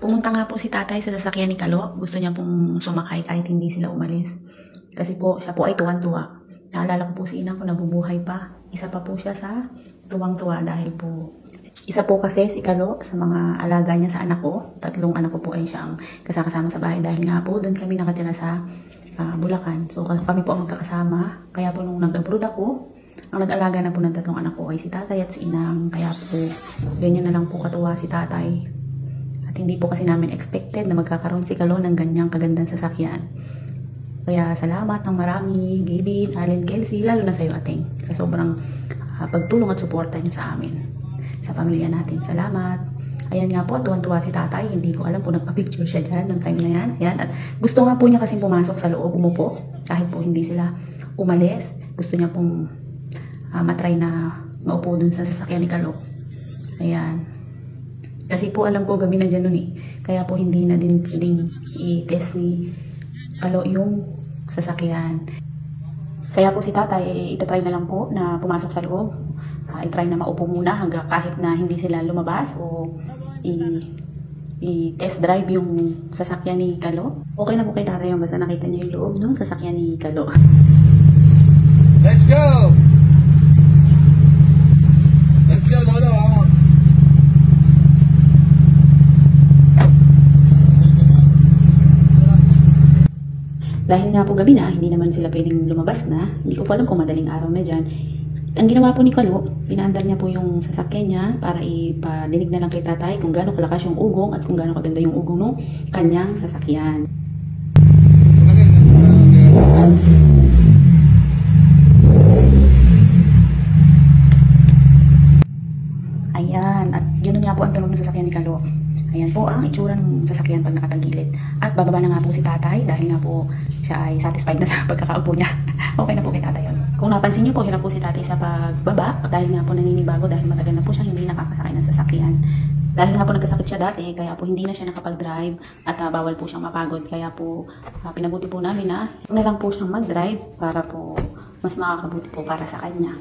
Pumunta nga po si tatay sa sasakyan ni Kalo. Gusto niya pong sumakay kahit hindi sila umalis. Kasi po, siya po ay tuwan-tuwa. Naalala ko po si inang ko nabubuhay pa. Isa pa po siya sa tuwang-tuwa dahil po, isa po kasi si Kalo sa mga alaga niya sa anak ko. 3 anak ko po ay siyang kasama sa bahay dahil nga po doon kami nakatira sa Bulacan. So kami po ang magkakasama. Kaya po nung nag-abroad ako, ang nag-alaga na po ng 3 anak ko ay si tatay at si inang. Kaya po, ganyan na lang po katuwa si tatay. At hindi po kasi namin expected na magkakaroon si Kalo ng ganyang kagandang sasakyan. Kaya salamat ng marami, Gavin, Allen, Kelsey, lalo na sa iyo, Ateng. Sa sobrang pagtulong at suporta niyo sa amin, sa pamilya natin. Salamat. Ayan nga po, tuwan-tuwa si tatay. Hindi ko alam kung nagpa-picture siya dyan ng time na yan. Ayan. At gusto nga po niya kasing pumasok sa loob, umupo. Kahit po hindi sila umalis. Gusto niya pong matry na maupo dun sa sasakyan ni Kalo. Ayan. Kasi po alam ko gabi na dyan nun eh. Kaya po hindi na din pwedeng i-test ni Kalo yung sasakyan. Kaya po si tatay, itatry na lang po na pumasok sa loob. I-try na maupo muna hanggang kahit na hindi sila lumabas o i-test drive yung sasakyan ni Kalo. Okay na po kay tatay yung basta nakita niya yung loob ng sasakyan ni Kalo. Let's go! Let's go, Lolo! Dahil nga po gabi na, hindi naman sila pwedeng lumabas na. Hindi ko po alam kung madaling araw na dyan. Ang ginawa po ni Kalo, pinaandar niya po yung sasakyan niya para ipadinig na lang kay tatay kung gaano kalakas yung ugong at kung gaano kaganda yung ugong ng kanyang sasakyan. Ayan, at yun nga po ang tunog ng sasakyan ni Kalo. Ayan po ang itsura ng sasakyan pag nakatagilid. At bababa na nga po si tatay dahil nga po siya ay satisfied na sa pagkakaupo niya. Okay na po kay tatay yun. Kung napansin niyo po, hirap po si tatay sa pagbaba dahil nga po naninibago dahil matagal na po siya hindi nakakasakay ng sasakyan. Dahil nga po nagkasakit siya dati, kaya po hindi na siya nakapag-drive at bawal po siyang mapagod. Kaya po pinabuti po namin na lang po siyang mag-drive para po mas makakabuti po para sa kanya.